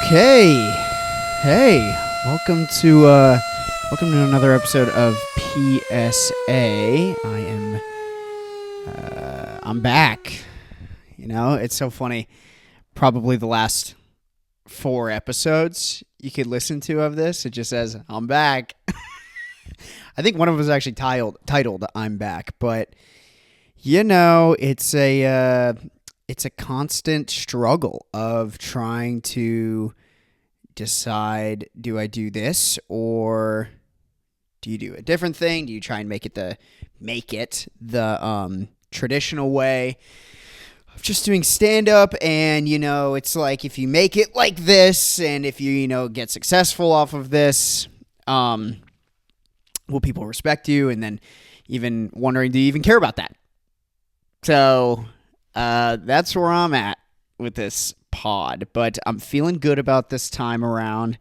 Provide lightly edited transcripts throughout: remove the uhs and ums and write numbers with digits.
Okay. Hey, welcome to another episode of PSA. I'm back. You know, it's so funny. Probably the last 4 episodes you could listen to of this, it just says I'm back. I think one of them was actually titled I'm back, but you know, it's a constant struggle of trying to decide, do I do this or do you do a different thing? Do you try and make it the traditional way of just doing stand-up? And, you know, it's like if you make it like this and if you get successful off of this, will people respect you? And then even wondering, do you even care about that? So that's where I'm at with this pod, but I'm feeling good about this time around.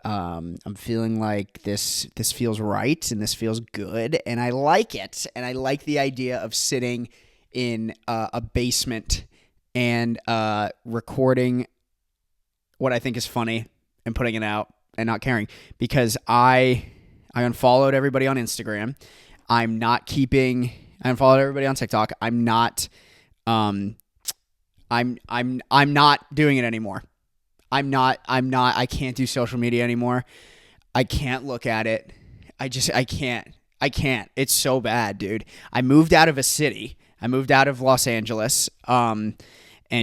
I'm feeling like this feels right and this feels good, and I like it. And I like the idea of sitting in a basement and recording what I think is funny and putting it out and not caring, because I unfollowed everybody on Instagram. I unfollowed everybody on TikTok. I'm not doing it anymore. I can't do social media anymore. I can't look at it. I can't. It's so bad, dude. I moved out of a city. I moved out of Los Angeles, and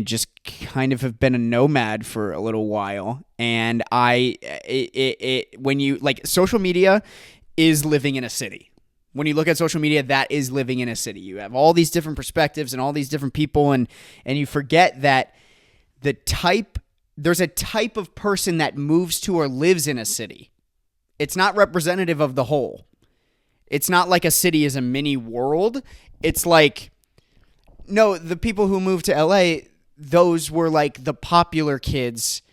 just kind of have been a nomad for a little while. And when you like, social media is living in a city. When you look at social media, that is living in a city. You have all these different perspectives and all these different people, and you forget that there's a type of person that moves to or lives in a city. It's not representative of the whole. It's not like a city is a mini world. It's like, no, the people who moved to LA, those were like the popular kids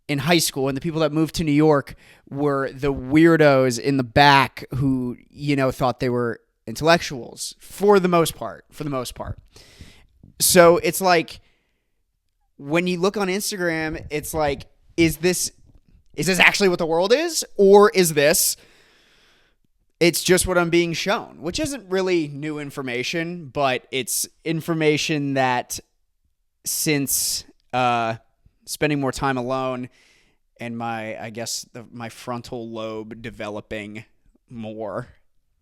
in high school, and the people that moved to New York were the weirdos in the back who, thought they were intellectuals for the most part. So it's like, when you look on Instagram, it's like, is this actually what the world is? Or is it's just what I'm being shown, which isn't really new information, but it's information that since spending more time alone and my frontal lobe developing more,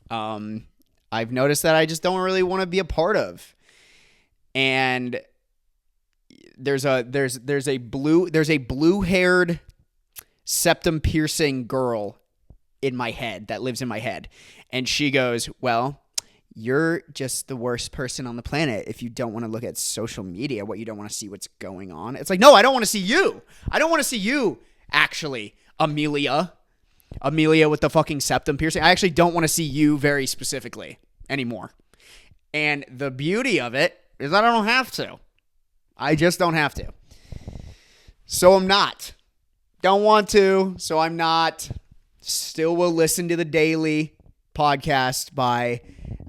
I've noticed that I just don't really want to be a part of. And there's a blue-haired septum piercing girl in my head that lives in my head, and she goes, "Well, you're just the worst person on the planet if you don't want to look at social media. What, you don't want to see what's going on?" It's like, no, I don't want to see you. I don't want to see you, actually, Amelia with the fucking septum piercing. I actually don't want to see you very specifically anymore. And the beauty of it is I don't have to. I just don't have to. So I'm not. Don't want to, so I'm not. Still will listen to the daily podcast by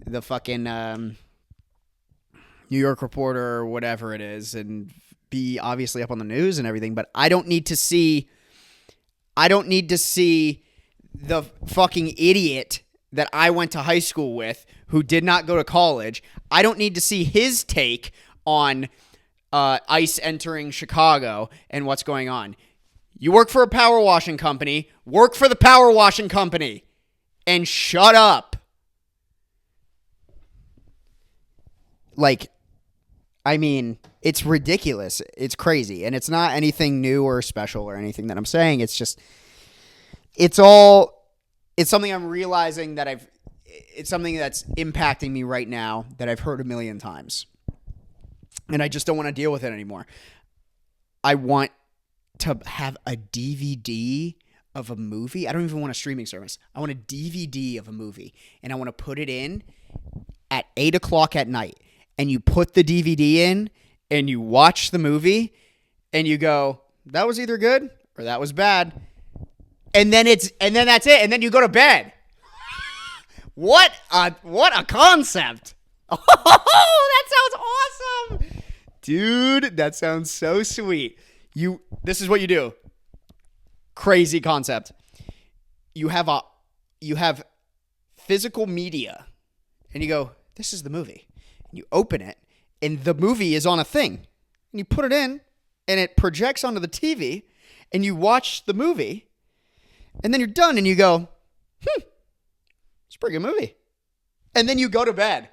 the fucking New York Reporter or whatever it is, and be obviously up on the news and everything, but I don't need to see the fucking idiot that I went to high school with who did not go to college. I don't need to see his take on ICE entering Chicago and what's going on. You work for a power washing company, work for the power washing company, and shut up. Like, I mean, it's ridiculous. It's crazy. And it's not anything new or special or anything that I'm saying. It's just, it's something I'm realizing it's something that's impacting me right now that I've heard a million times. And I just don't want to deal with it anymore. I want to have a DVD of a movie. I don't even want a streaming service. I want a DVD of a movie, and I want to put it in at 8:00 at night. And you put the DVD in and you watch the movie and you go, that was either good or that was bad. And then that's it. And then you go to bed. What a concept. Oh, that sounds awesome. Dude, that sounds so sweet. This is what you do. Crazy concept. You have physical media, and you go, this is the movie. And you open it, and the movie is on a thing. And you put it in, and it projects onto the TV, and you watch the movie, and then you're done, and you go, it's a pretty good movie. And then you go to bed.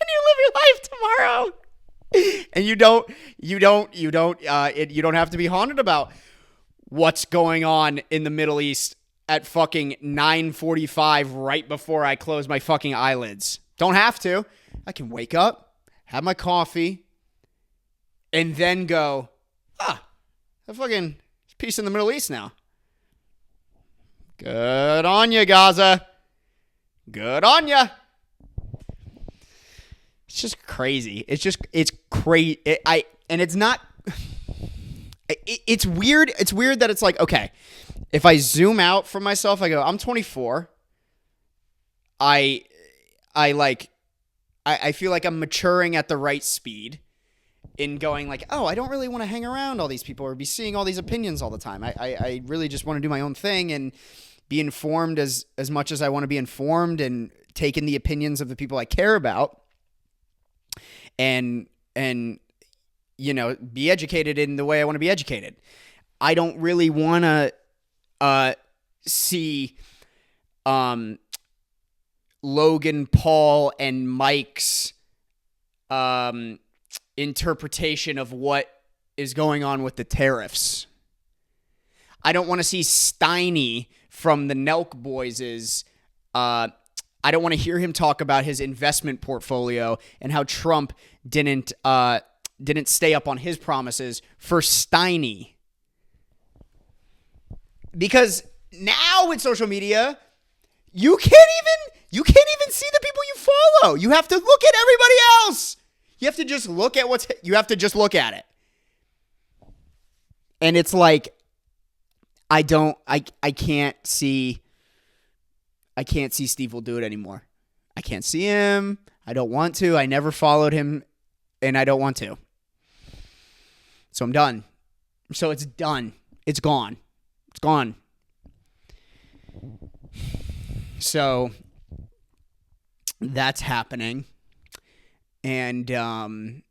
And you live your life tomorrow. And you don't have to be haunted about what's going on in the Middle East at fucking 9:45 right before I close my fucking eyelids. Don't have to. I can wake up, have my coffee, and then go, there's peace in the Middle East now. Good on you, Gaza. Good on you. It's just crazy. It's crazy. And it's not. It's weird. It's weird that it's like, okay, if I zoom out from myself, I go, I'm 24. I feel like I'm maturing at the right speed in going like, oh, I don't really want to hang around all these people or be seeing all these opinions all the time. I really just want to do my own thing and be informed as much as I want to be informed and take in the opinions of the people I care about and be educated in the way I want to be educated. I don't really want to see Logan Paul and Mike's interpretation of what is going on with the tariffs. I don't want to see Steiny from the Nelk Boys' I don't want to hear him talk about his investment portfolio and how Trump didn't stay up on his promises for Steiny. Because now with social media, you can't even see the people you follow. You have to look at everybody else. You have to just look at it. And it's like I can't see Steve will do it anymore. I can't see him. I don't want to. I never followed him, and I don't want to. So I'm done. So it's done. It's gone. It's gone. So that's happening. And I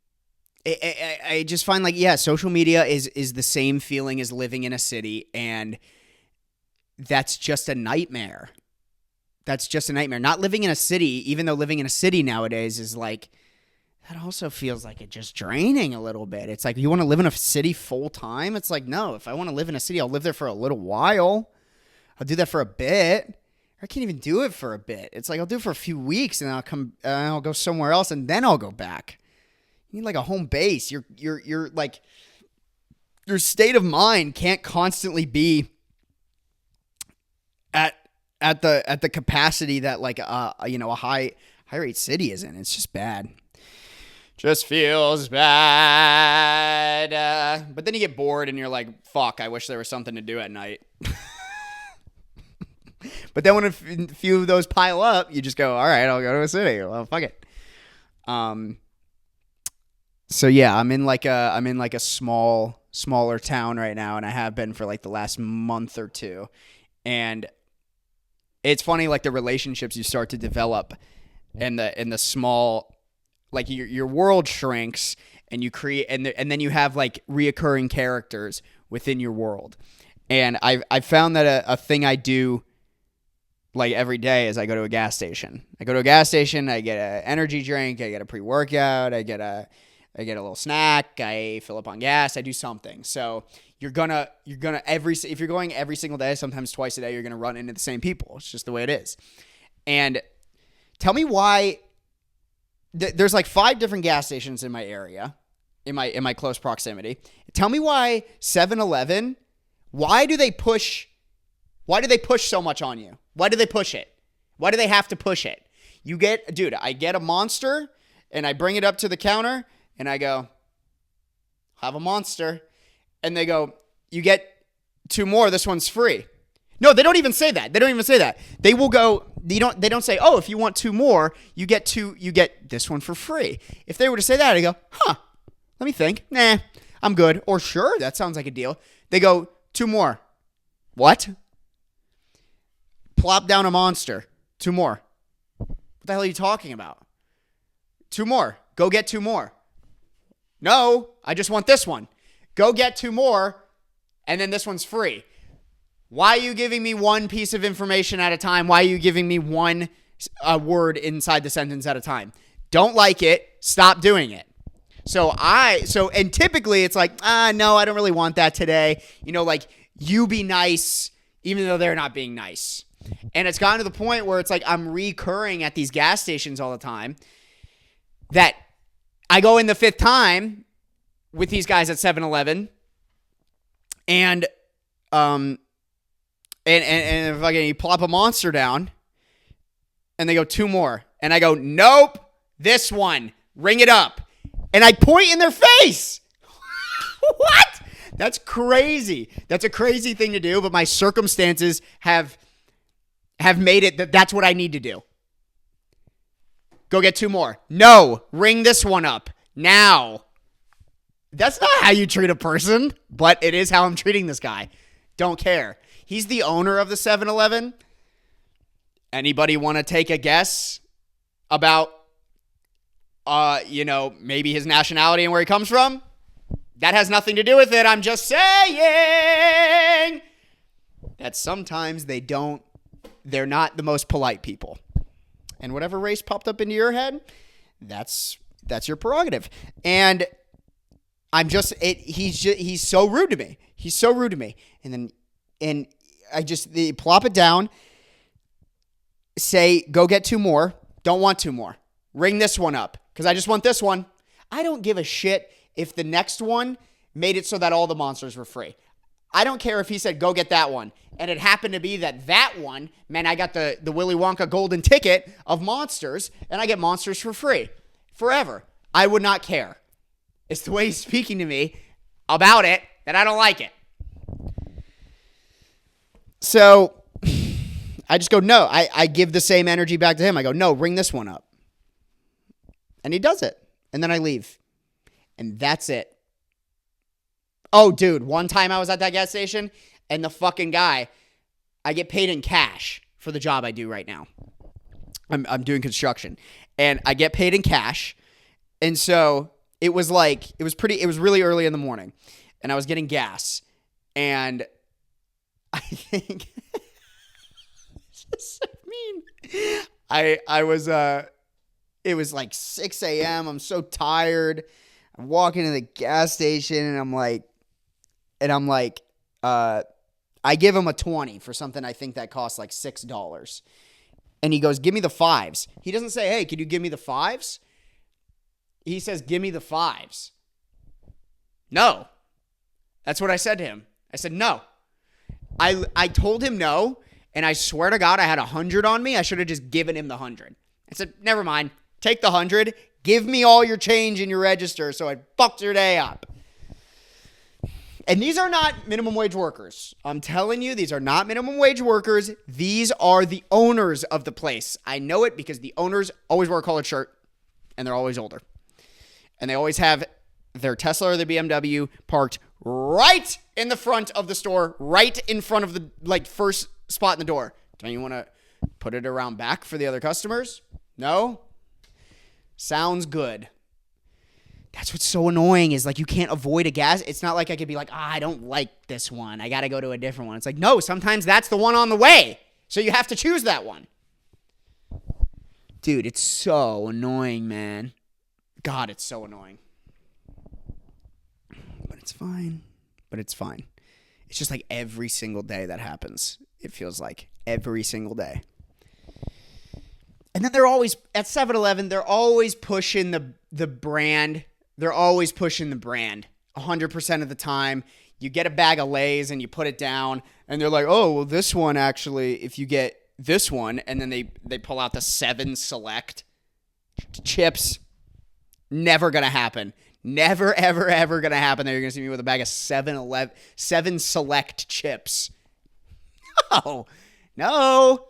just find like, yeah, social media is the same feeling as living in a city, and that's just a nightmare. That's just a nightmare. Not living in a city, even though living in a city nowadays is like, that also feels like it's just draining a little bit. It's like, you want to live in a city full time? It's like, no, if I want to live in a city, I'll live there for a little while. I'll do that for a bit. I can't even do it for a bit. It's like, I'll do it for a few weeks and I'll go somewhere else and then I'll go back. You need like a home base. You're like, your state of mind can't constantly be at the capacity that like a high rate city is in. It's just bad. Just feels bad. But then you get bored and you're like, fuck, I wish there was something to do at night. But then when a few of those pile up, you just go, all right, I'll go to a city. Well, fuck it. So yeah, I'm in like a smaller town right now, and I have been for like the last month or two. And it's funny, like the relationships you start to develop and the small, like your world shrinks and you create, and then you have like reoccurring characters within your world. And I've found that a thing I do like every day is I go to a gas station. I get an energy drink, I get a pre-workout, I get a little snack, I fill up on gas, I do something. So if you're going every single day, sometimes twice a day, you're going to run into the same people. It's just the way it is. And tell me why there's like 5 different gas stations in my area, in my close proximity. Tell me why 7-Eleven, why do they push so much on you? Why do they push it? Why do they have to push it? I get a Monster and I bring it up to the counter and I go, have a Monster. And they go, you get 2 more, this one's free. No, they don't even say that. They will go, they don't say, oh, if you want 2 more, you get this one for free. If they were to say that, I go, let me think. Nah, I'm good. Or sure, that sounds like a deal. They go, 2 more, What? Plop down a Monster. 2 more. What the hell are you talking about? 2 more. Go get 2 more. No, I just want this one. Go get 2 more, and then this one's free. Why are you giving me one piece of information at a time? Why are you giving me one word inside the sentence at a time? Don't like it. Stop doing it. And typically it's like, no, I don't really want that today. Like, you be nice, even though they're not being nice. And it's gotten to the point where it's like I'm recurring at these gas stations all the time that I go in the 5th time with these guys at 7-Eleven and fucking you plop a Monster down and they go 2 more. And I go, nope, this one, ring it up. And I point in their face. What? That's crazy. That's a crazy thing to do, but my circumstances have made it that's what I need to do. Go get 2 more. No, ring this one up now. That's not how you treat a person, but it is how I'm treating this guy. Don't care. He's the owner of the 7-Eleven. Anybody want to take a guess about, maybe his nationality and where he comes from? That has nothing to do with it. I'm just saying that sometimes they're not the most polite people. And whatever race popped up into your head, that's your prerogative. And he's so rude to me. He's so rude to me. And they plop it down, say, go get 2 more. Don't want 2 more. Ring this one up because I just want this one. I don't give a shit if the next one made it so that all the Monsters were free. I don't care if he said, go get that one. And it happened to be that one meant I got the Willy Wonka golden ticket of Monsters, and I get Monsters for free. Forever. I would not care. It's the way he's speaking to me about it that I don't like it. So I just go, no. I give the same energy back to him. I go, no, ring this one up. And he does it. And then I leave. And that's it. Oh, dude, one time I was at that gas station and the fucking guy, I get paid in cash for the job I do right now. I'm doing construction and I get paid in cash. And so it was really early in the morning and I was getting gas and I think it's just so mean. It was like 6 a.m. I'm so tired. I'm walking to the gas station and I'm like, I give him a 20 for something I think that costs like $6. And he goes, give me the 5s. He doesn't say, hey, could you give me the 5s? He says, give me the 5s. No. That's what I said to him. I said, no. I told him no, and I swear to God, I had 100 on me. I should have just given him the 100. I said, never mind. Take the 100. Give me all your change in your register so I fucked your day up. And these are not minimum wage workers. I'm telling you, these are not minimum wage workers. These are the owners of the place. I know it because the owners always wear a collared shirt, and they're always older. And they always have their Tesla or their BMW parked right in the front of the store, right in front of the first spot in the door. Don't you want to put it around back for the other customers? No? Sounds good. That's what's so annoying is you can't avoid a gas. It's not like I could be like, I don't like this one. I got to go to a different one. It's like, no, sometimes that's the one on the way. So you have to choose that one. Dude, it's so annoying, man. God, it's so annoying. But it's fine. It's just like every single day that happens. It feels like every single day. And then they're always, at 7-Eleven, they're always pushing the brand. They're always pushing the brand 100% of the time. You get a bag of Lay's and you put it down and they're like, oh, well, this one actually, if you get this one, and then they pull out the 7 Select chips. Never going to happen. Never, ever, ever going to happen that you're going to see me with a bag of 7 Select chips. No.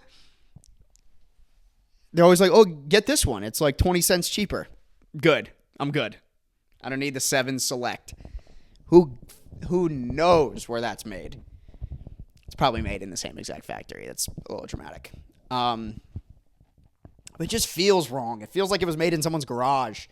They're always like, oh, get this one. It's like 20 cents cheaper. Good. I'm good. I don't need the 7 Select. Who knows where that's made? It's probably made in the same exact factory. That's a little dramatic. But it just feels wrong. It feels like it was made in someone's garage.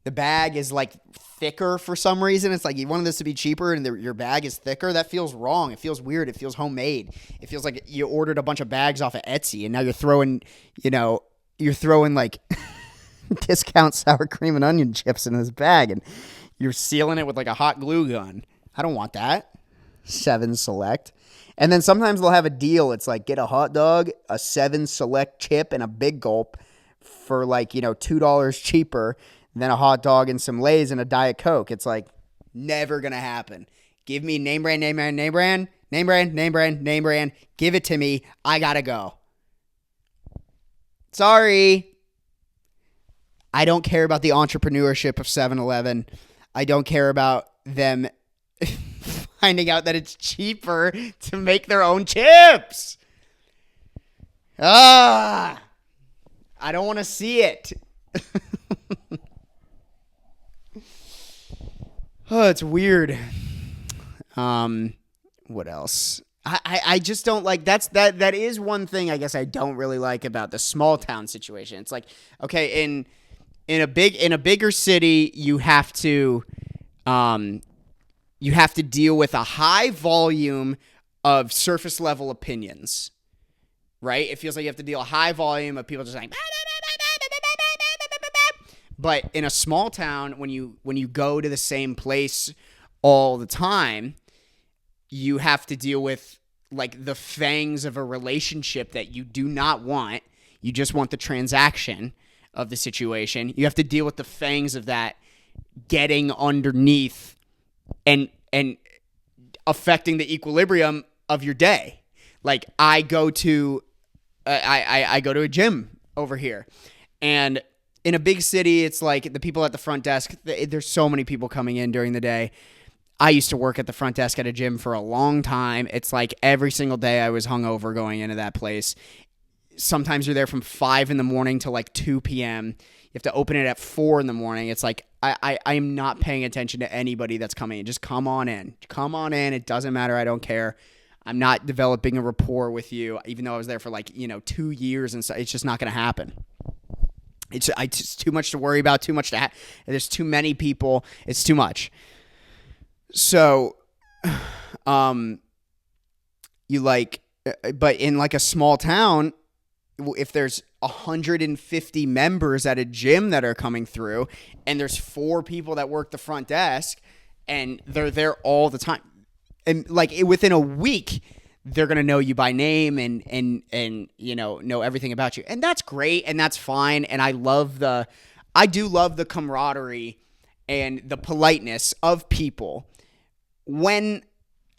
The bag is like thicker for some reason. It's like you wanted this to be cheaper and your bag is thicker. That feels wrong. It feels weird. It feels homemade. It feels like you ordered a bunch of bags off of Etsy and now you're throwing like discount sour cream and onion chips in this bag and you're sealing it with like a hot glue gun. I don't want that. 7 Select. And then sometimes they'll have a deal. It's like get a hot dog, a 7 Select chip, and a Big Gulp for like, $2 cheaper than a hot dog and some Lay's and a Diet Coke. It's like never going to happen. Give me name brand. Give it to me. I got to go. Sorry. I don't care about the entrepreneurship of 7-Eleven. I don't care about them finding out that it's cheaper to make their own chips. I don't want to see it. Oh, it's weird. What else? I just don't like that is one thing I guess I don't really like about the small town situation. It's like, okay, in a bigger city, you have to deal with a high volume of surface level opinions, right? It feels like you have to deal a high volume of people just saying, but in a small town, when you go to the same place all the time, you have to deal with like the fangs of a relationship that you do not want. You just want the transaction of the situation. You have to deal with the fangs of that getting underneath and affecting the equilibrium of your day. Like I go to a gym over here, and in a big city, it's like the people at the front desk, there's so many people coming in during the day. I used to work at the front desk at a gym for a long time. It's like every single day I was hungover going into that place. Sometimes you're there from 5 in the morning to like 2 p.m. You have to open it at 4 in the morning. It's like I am not paying attention to anybody that's coming in. Just come on in. Come on in. It doesn't matter. I don't care. I'm not developing a rapport with you, even though I was there for like 2 years, and so it's just not going to happen. It's too much to worry about, too much to there's too many people. It's too much. So, but in like a small town, if there's 150 members at a gym that are coming through and there's 4 people that work the front desk and they're there all the time, and like within a week, they're going to know you by name and know everything about you. And that's great and that's fine. And I do love the camaraderie and the politeness of people when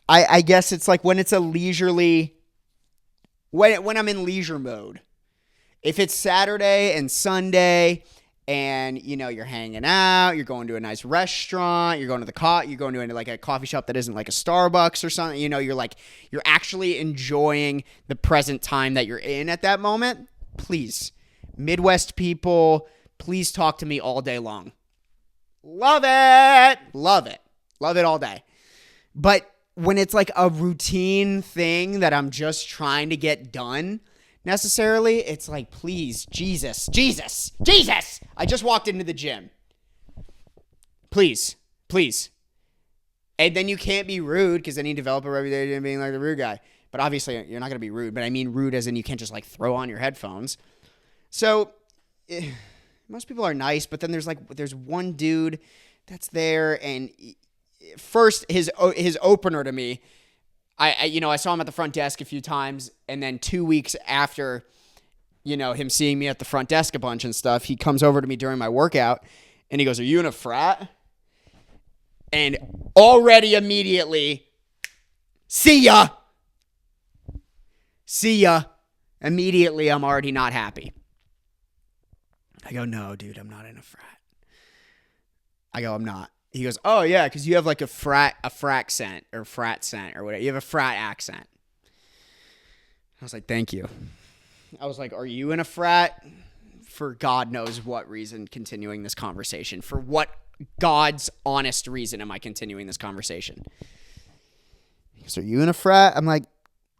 I guess it's like when it's a leisurely, when I'm in leisure mode. If it's Saturday and Sunday and you're hanging out, you're going to a nice restaurant, you're going to like a coffee shop that isn't like a Starbucks or something, you're actually enjoying the present time that you're in at that moment. Please, Midwest people, please talk to me all day long. Love it. Love it. Love it all day. But when it's like a routine thing that I'm just trying to get done, necessarily, it's like, please, Jesus. I just walked into the gym. Please. And then you can't be rude because then you develop a reputation of being like the rude guy. But obviously, you're not going to be rude. But I mean rude as in you can't just like throw on your headphones. So most people are nice, but then there's one dude that's there, and first his opener to me, I saw him at the front desk a few times, and then 2 weeks after, him seeing me at the front desk a bunch and stuff, he comes over to me during my workout, and he goes, "Are you in a frat?" And already immediately, see ya. Immediately, I'm already not happy. I go, "No, dude, I'm not in a frat." I go, "I'm not." He goes, "Oh yeah, because you have like a frat accent or whatever. You have a frat accent." I was like, "Thank you." I was like, "Are you in a frat?" For God knows what reason, continuing this conversation. For what God's honest reason am I continuing this conversation? He goes, "Are you in a frat?" I'm like,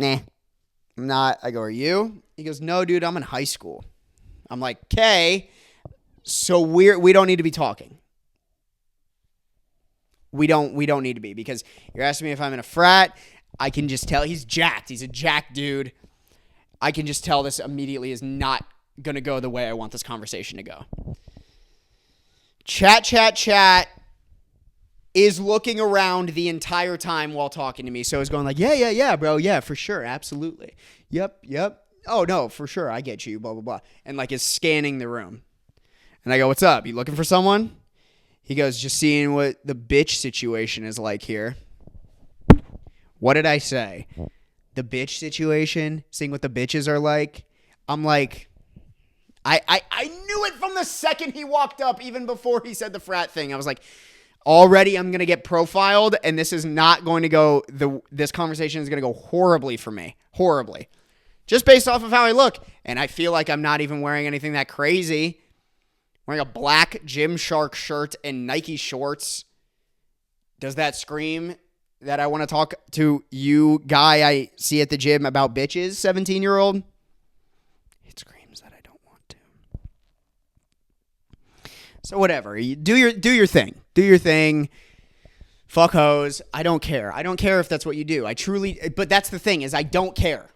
Nah, I'm not. I go, are you? He goes, no, dude, I'm in high school. I'm like, okay, so we don't need to be talking. We don't need to be, because you're asking me if I'm in a frat. I can just tell he's jacked. He's a jacked dude. I can just tell this immediately is not going to go the way I want this conversation to go. Chat is looking around the entire time while talking to me. So he's going like, yeah, bro. Yeah, for sure. Absolutely. Yep. Oh, no, for sure. I get you, blah, blah, blah. And like is scanning the room. And I go, what's up? You looking for someone? He goes, just seeing what the bitch situation is like here. What did I say? The bitch situation? Seeing what the bitches are like? I'm like, I knew it from the second he walked up, even before he said the frat thing. I was like, already I'm going to get profiled, and this is not going to go, this conversation is going to go horribly for me. Horribly. Just based off of how I look. And I feel like I'm not even wearing anything that crazy. Wearing a black Gymshark shirt and Nike shorts. Does that scream that I want to talk to you, guy I see at the gym, about bitches, 17-year-old? It screams that I don't want to. So whatever. You do your thing. Do your thing. Fuck hoes. I don't care. I don't care if that's what you do. But that's the thing, is I don't care.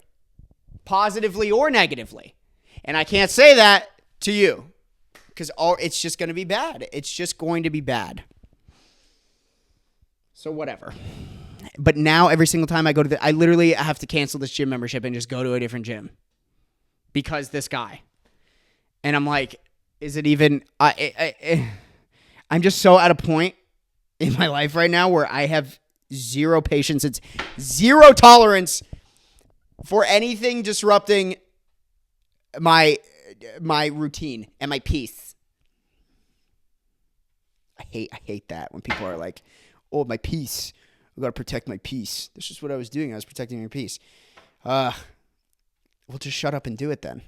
Positively or negatively. And I can't say that to you. Because it's just going to be bad. It's just going to be bad. So whatever. But now every single time I go I literally have to cancel this gym membership and just go to a different gym. Because this guy. And I'm like, is it even... I'm just so at a point in my life right now where I have zero patience. It's zero tolerance for anything disrupting my routine and my peace. I hate that when people are like, oh, my peace. I got to protect my peace. This is what I was doing. I was protecting your peace. Well, just shut up and do it then.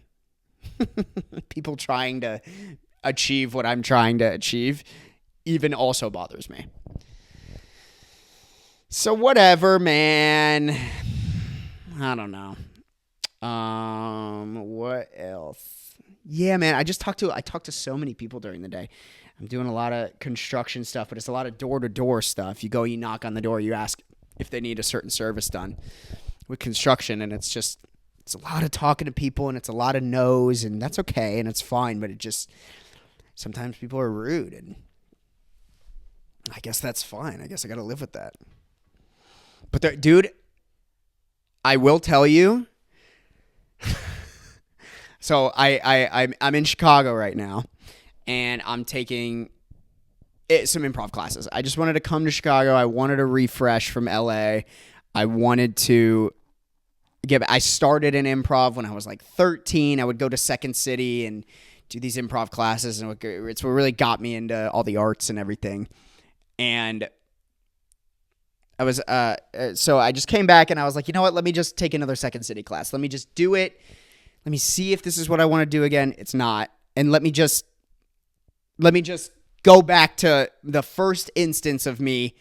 People trying to achieve what I'm trying to achieve even also bothers me. So whatever, man. I don't know. What else? Yeah, man, I talked to so many people during the day. I'm doing a lot of construction stuff, but it's a lot of door-to-door stuff. You go, you knock on the door, you ask if they need a certain service done with construction, and it's a lot of talking to people, and it's a lot of no's, and that's okay, and it's fine, but sometimes people are rude, and I guess that's fine. I guess I got to live with that. But dude, I will tell you. So I'm in Chicago right now, and I'm taking some improv classes. I just wanted to come to Chicago. I wanted to refresh from LA. I wanted to I started in improv when I was like 13. I would go to Second City and do these improv classes, and it's what really got me into all the arts and everything. And I was so I just came back and I was like, you know what? Let me just take another Second City class. Let me just do it. Let me see if this is what I want to do again. It's not. And let me just go back to the first instance of me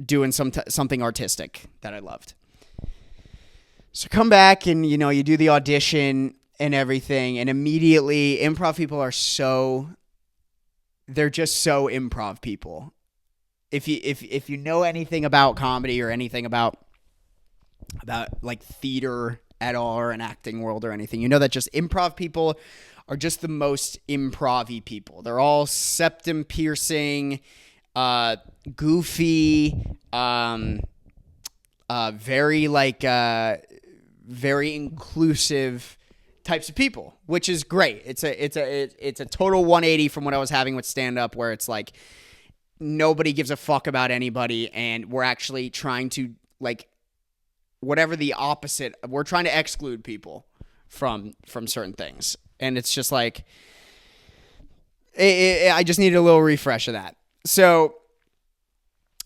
doing something artistic that I loved. So come back and, you do the audition and everything, and immediately improv people they're just so improv people. If you know anything about comedy or anything about like theater at all, or an acting world or anything, you know that just improv people are just the most improv-y people. They're all septum piercing, goofy, very inclusive types of people, which is great. It's a total 180 from what I was having with stand-up, where it's like nobody gives a fuck about anybody, and we're actually trying to, like, whatever the opposite, we're trying to exclude people from certain things. And it's just like, I just needed a little refresh of that. So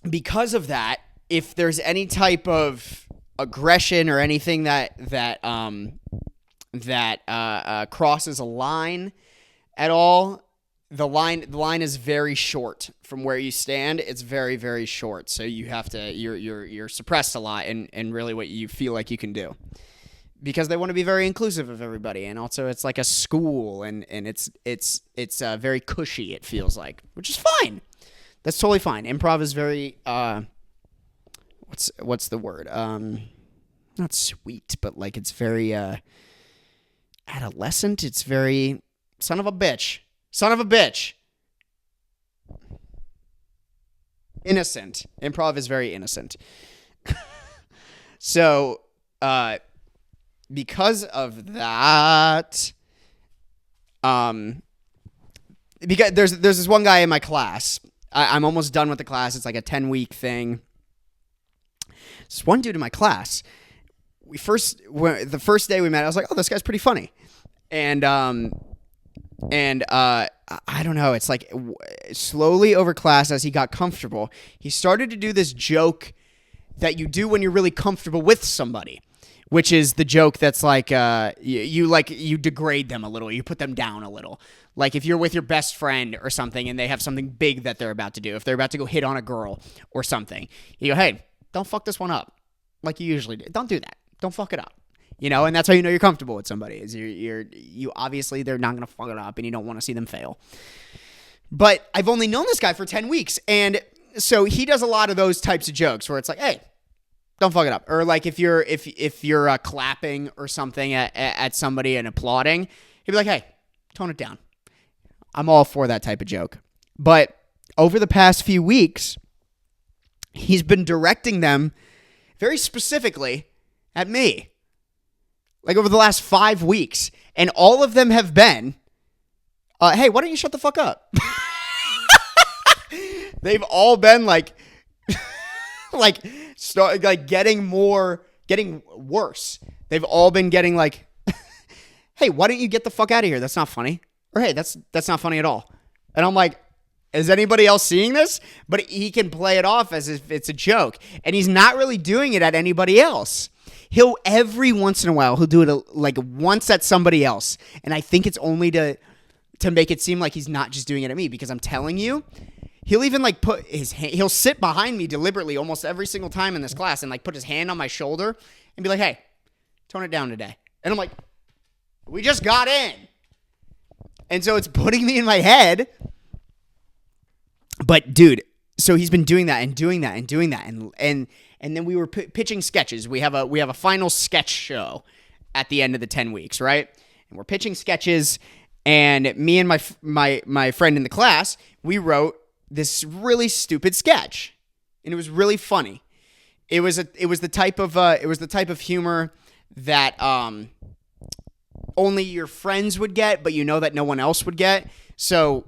because of that, if there's any type of aggression or anything that crosses a line at all, the line is very short from where you stand. It's very, very short. So you have to you're suppressed a lot in really what you feel like you can do. Because they want to be very inclusive of everybody, and also it's like a school, and it's very cushy. It feels like, which is fine. That's totally fine. Improv is very what's the word? Not sweet, but like it's very adolescent. It's very son of a bitch. Innocent. Improv is very innocent. So, because of that, because there's this one guy in my class. I'm almost done with the class. It's like a 10-week thing. This one dude in my class. The first day we met, I was like, oh, this guy's pretty funny, and I don't know. It's like slowly over class, as he got comfortable, he started to do this joke that you do when you're really comfortable with somebody, which is the joke that's like you degrade them a little, you put them down a little. Like if you're with your best friend or something and they have something big that they're about to do, if they're about to go hit on a girl or something, you go, hey, don't fuck this one up like you usually do. Don't do that. Don't fuck it up. And that's how you know you're comfortable with somebody, is you obviously they're not going to fuck it up and you don't want to see them fail. But I've only known this guy for 10 weeks. And so he does a lot of those types of jokes where it's like, hey, don't fuck it up. Or like if you're clapping or something at somebody and applauding, he'd be like, hey, tone it down. I'm all for that type of joke. But over the past few weeks, he's been directing them very specifically at me. Like over the last 5 weeks. And all of them have been, hey, why don't you shut the fuck up? They've all been like getting worse. They've all been getting like, hey, why don't you get the fuck out of here? That's not funny. Or hey, that's not funny at all. And I'm like, is anybody else seeing this? But he can play it off as if it's a joke. And he's not really doing it at anybody else. He'll every once in a while, he'll do it like once at somebody else. And I think it's only to make it seem like he's not just doing it at me, because I'm telling you, he'll even like put his hand, he'll sit behind me deliberately almost every single time in this class and like put his hand on my shoulder and be like, hey, tone it down today. And I'm like, we just got in. And so it's putting me in my head. But dude, so he's been doing that and doing that and doing that. And then we were pitching sketches. We have a final sketch show at the end of the 10 weeks, right? And we're pitching sketches, and me and my friend in the class, we wrote this really stupid sketch, and it was really funny. It was the type of humor that only your friends would get, but you know that no one else would get. So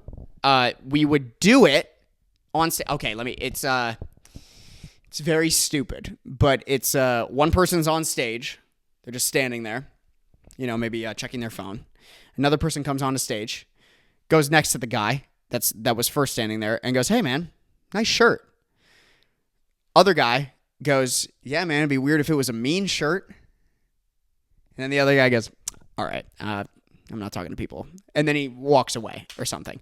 we would do it on stage. Okay, it's very stupid, but it's one person's on stage. They're just standing there, maybe checking their phone. Another person comes on the stage, goes next to the guy that was first standing there, and goes, hey, man, nice shirt. Other guy goes, yeah, man, it'd be weird if it was a mean shirt. And then the other guy goes, all right, I'm not talking to people. And then he walks away or something.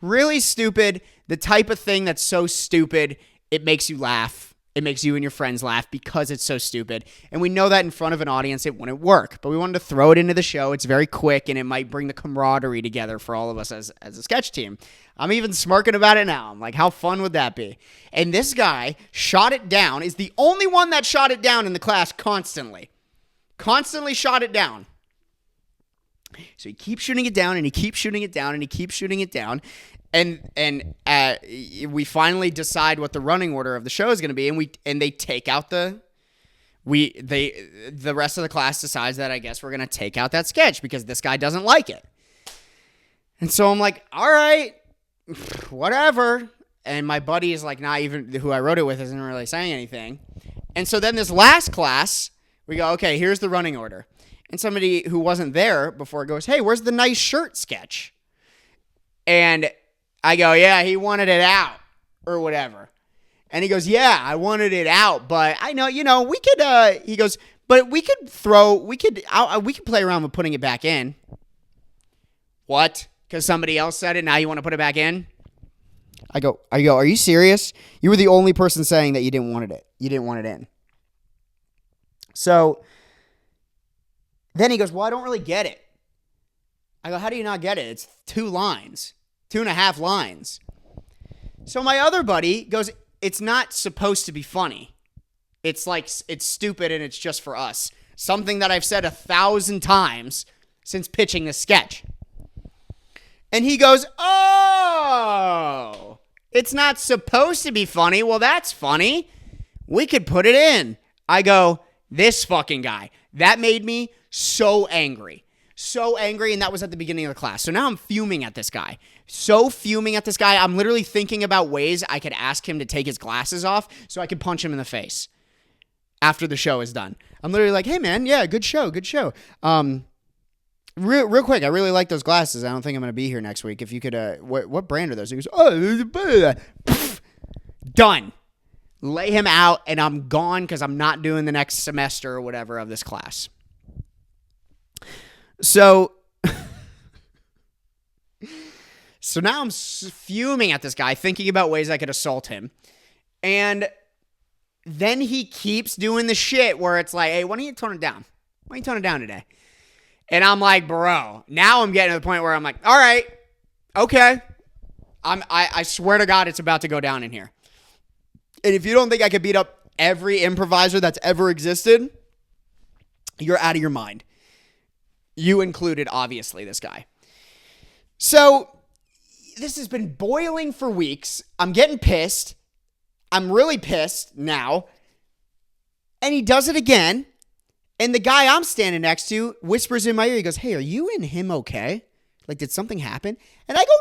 Really stupid. The type of thing that's so stupid, it makes you laugh. It makes you and your friends laugh because it's so stupid. And we know that in front of an audience it wouldn't work. But we wanted to throw it into the show. It's very quick, and it might bring the camaraderie together for all of us as a sketch team. I'm even smirking about it now. I'm like, how fun would that be? And this guy shot it down, is the only one that shot it down in the class constantly. Constantly shot it down. So he keeps shooting it down, and he keeps shooting it down, and he keeps shooting it down. And we finally decide what the running order of the show is going to be, and they take out the rest of the class decides that I guess we're going to take out that sketch because this guy doesn't like it. And so I'm like, all right, whatever. And my buddy is like, not even who I wrote it with isn't really saying anything. And so then this last class, we go, okay, here's the running order. And somebody who wasn't there before goes, hey, where's the nice shirt sketch? And I go, yeah, he wanted it out or whatever. And he goes, yeah, I wanted it out, but I know, we could, he goes, but we could play around with putting it back in. What? Because somebody else said it, now you want to put it back in? I go, are you serious? You were the only person saying that you didn't want it. You didn't want it in. So then he goes, well, I don't really get it. I go, how do you not get it? It's 2 lines, 2.5 lines. So my other buddy goes, it's not supposed to be funny. It's like, it's stupid and it's just for us. Something that I've said 1,000 times since pitching this sketch. And he goes, oh, it's not supposed to be funny. Well, that's funny. We could put it in. I go, this fucking guy. That made me so angry. So angry, and that was at the beginning of the class. So now I'm fuming at this guy. So fuming at this guy, I'm literally thinking about ways I could ask him to take his glasses off so I could punch him in the face after the show is done. I'm literally like, hey, man, yeah, good show. Real quick, I really like those glasses. I don't think I'm going to be here next week. If you could, what brand are those? He goes, done. Lay him out, and I'm gone because I'm not doing the next semester or whatever of this class. So now I'm fuming at this guy, thinking about ways I could assault him. And then he keeps doing the shit where it's like, hey, why don't you tone it down? Why don't you tone it down today? And I'm like, bro, now I'm getting to the point where I'm like, all right, okay. I swear to God, it's about to go down in here. And if you don't think I could beat up every improviser that's ever existed, you're out of your mind. You included, obviously, this guy. So this has been boiling for weeks. I'm getting pissed. I'm really pissed now. And he does it again. And the guy I'm standing next to whispers in my ear. He goes, hey, are you and him okay? Like, did something happen? And I go,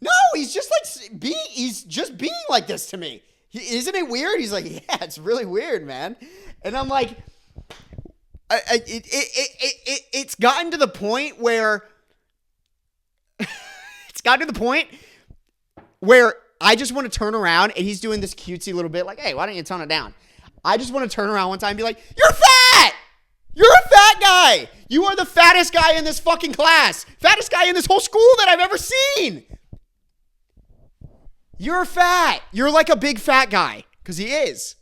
no, he's just like, he's just being like this to me. Isn't it weird? He's like, yeah, it's really weird, man. And I'm like, it's gotten to the point where, I just want to turn around and he's doing this cutesy little bit like, hey, why don't you tone it down? I just want to turn around one time and be like, you're fat! You're a fat guy! You are the fattest guy in this fucking class! Fattest guy in this whole school that I've ever seen! You're fat! You're like a big fat guy. Because he is.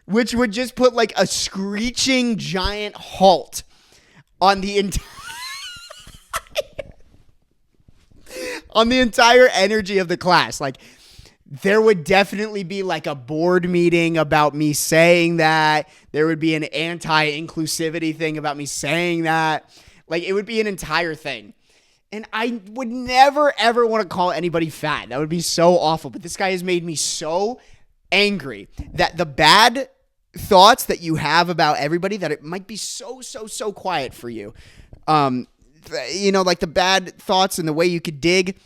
Which would just put like a screeching giant halt on the entire energy of the class. Like, there would definitely be like a board meeting about me saying that. There would be an anti-inclusivity thing about me saying that. Like, it would be an entire thing. And I would never, ever want to call anybody fat. That would be so awful. But this guy has made me so angry that the bad thoughts that you have about everybody, that it might be so quiet for you. Like the bad thoughts and the way you could dig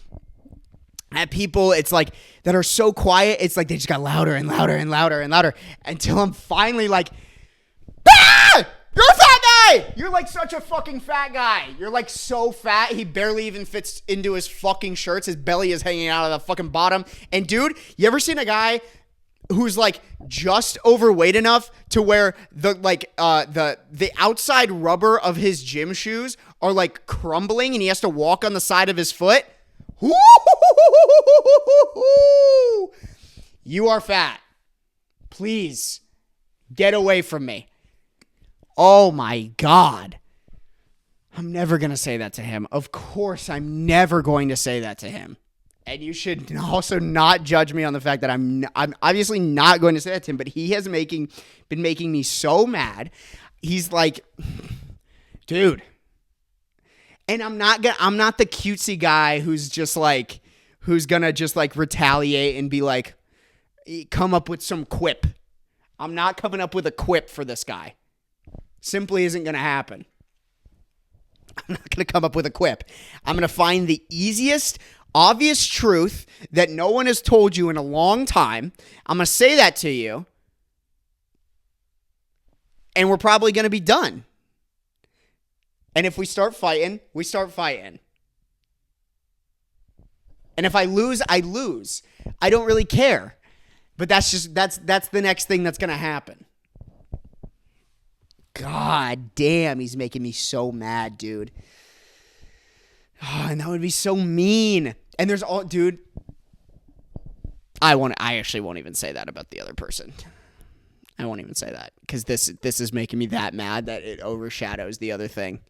at people, it's like, that are so quiet, it's like they just got louder and louder and louder and louder until I'm finally like, ah! You're a fat guy! You're like such a fucking fat guy. You're like so fat, he barely even fits into his fucking shirts. His belly is hanging out of the fucking bottom. And dude, you ever seen a guy who's like just overweight enough to where the outside rubber of his gym shoes are like crumbling and he has to walk on the side of his foot? You are fat. Please get away from me. Oh my God. I'm never going to say that to him. Of course, I'm never going to say that to him. And you should also not judge me on the fact that I'm obviously not going to say that to him, but he has been making me so mad. He's like, dude. And I'm not the cutesy guy who's gonna just like retaliate and be like, come up with some quip. I'm not coming up with a quip for this guy. Simply isn't gonna happen. I'm not gonna come up with a quip. I'm gonna find the easiest, obvious truth that no one has told you in a long time. I'm gonna say that to you, and we're probably gonna be done. And if we start fighting, we start fighting. And if I lose, I lose. I don't really care. But that's the next thing that's going to happen. God damn, he's making me so mad, dude. Oh, and that would be so mean. And there's all, dude. I actually won't even say that about the other person. I won't even say that because this is making me that mad that it overshadows the other thing.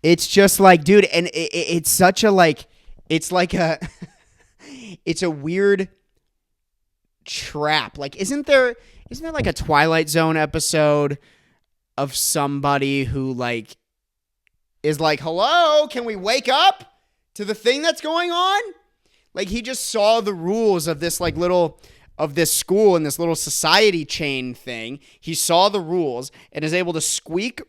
It's just like, dude, and it's such a like, it's like a, it's a weird trap. Like, isn't there like a Twilight Zone episode of somebody who like is like, hello, can we wake up to the thing that's going on? Like, he just saw the rules of this like little of this school and this little society chain thing. He saw the rules and is able to squeak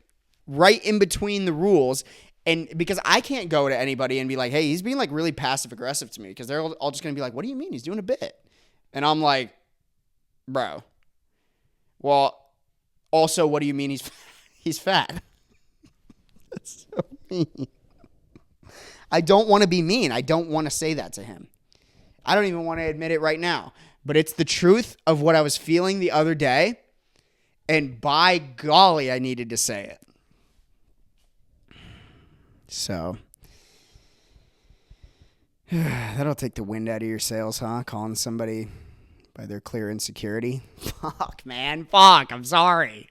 right in between the rules. And because I can't go to anybody and be like, hey, he's being like really passive aggressive to me, because they're all just going to be like, what do you mean? He's doing a bit. And I'm like, bro, well, also, what do you mean he's fat? That's so mean. I don't want to be mean. I don't want to say that to him. I don't even want to admit it right now. But it's the truth of what I was feeling the other day. And by golly, I needed to say it. So, that'll take the wind out of your sails, huh? Calling somebody by their clear insecurity. Fuck, man. Fuck. I'm sorry.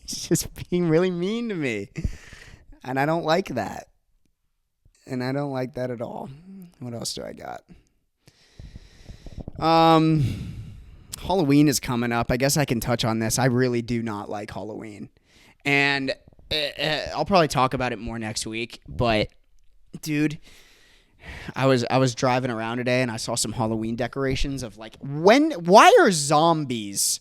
He's just being really mean to me. And I don't like that. And I don't like that at all. What else do I got? Halloween is coming up. I guess I can touch on this. I really do not like Halloween. And I'll probably talk about it more next week. But, dude, I was driving around today and I saw some Halloween decorations of like, why are zombies,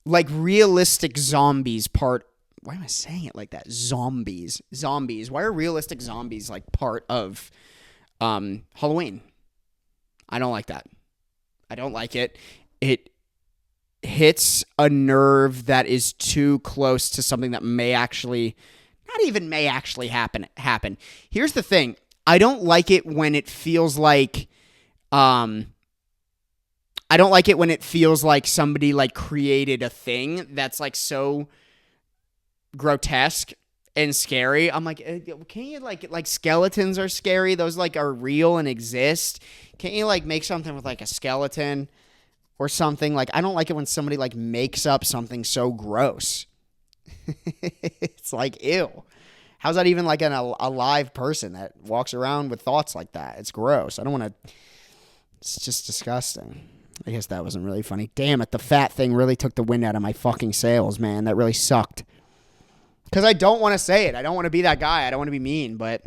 like realistic zombies, why am I saying it like that? Zombies. Why are realistic zombies like part of Halloween? I don't like that. I don't like it. It hits a nerve that is too close to something that may actually, not even may actually happen. Here's the thing. I don't like it when it feels like, I don't like it when it feels like somebody like created a thing that's like so grotesque and scary. I'm like, can't you like skeletons are scary? Those like are real and exist. Can't you like make something with like a skeleton or something? Like, I don't like it when somebody like makes up something so gross. It's like, ew. How's that even like a live person that walks around with thoughts like that? It's gross. I don't want to. It's just disgusting. I guess that wasn't really funny. Damn it, the fat thing really took the wind out of my fucking sails, man. That really sucked. Because I don't want to say it. I don't want to be that guy. I don't want to be mean, but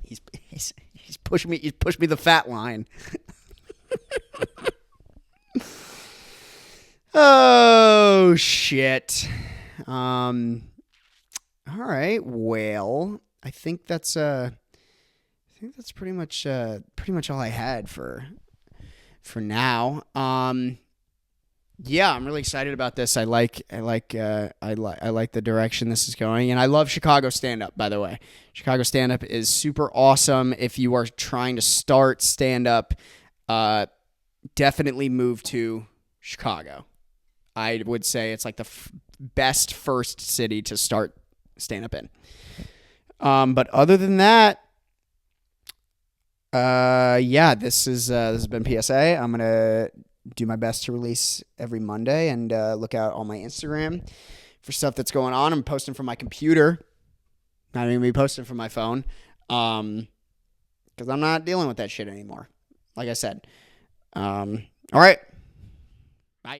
he's pushed me. He's pushed me the fat line. Oh shit. All right. Well, I think that's pretty much all I had for now. Yeah, I'm really excited about this. I like the direction this is going, and I love Chicago stand-up, by the way. Chicago stand-up is super awesome. If you are trying to start stand-up, definitely move to Chicago. I would say it's like the best first city to start stand-up in. But other than that, yeah, this has been PSA. I'm gonna do my best to release every Monday, and look out on my Instagram for stuff that's going on. I'm posting from my computer. Not even be posting from my phone, because I'm not dealing with that shit anymore. Like I said. All right.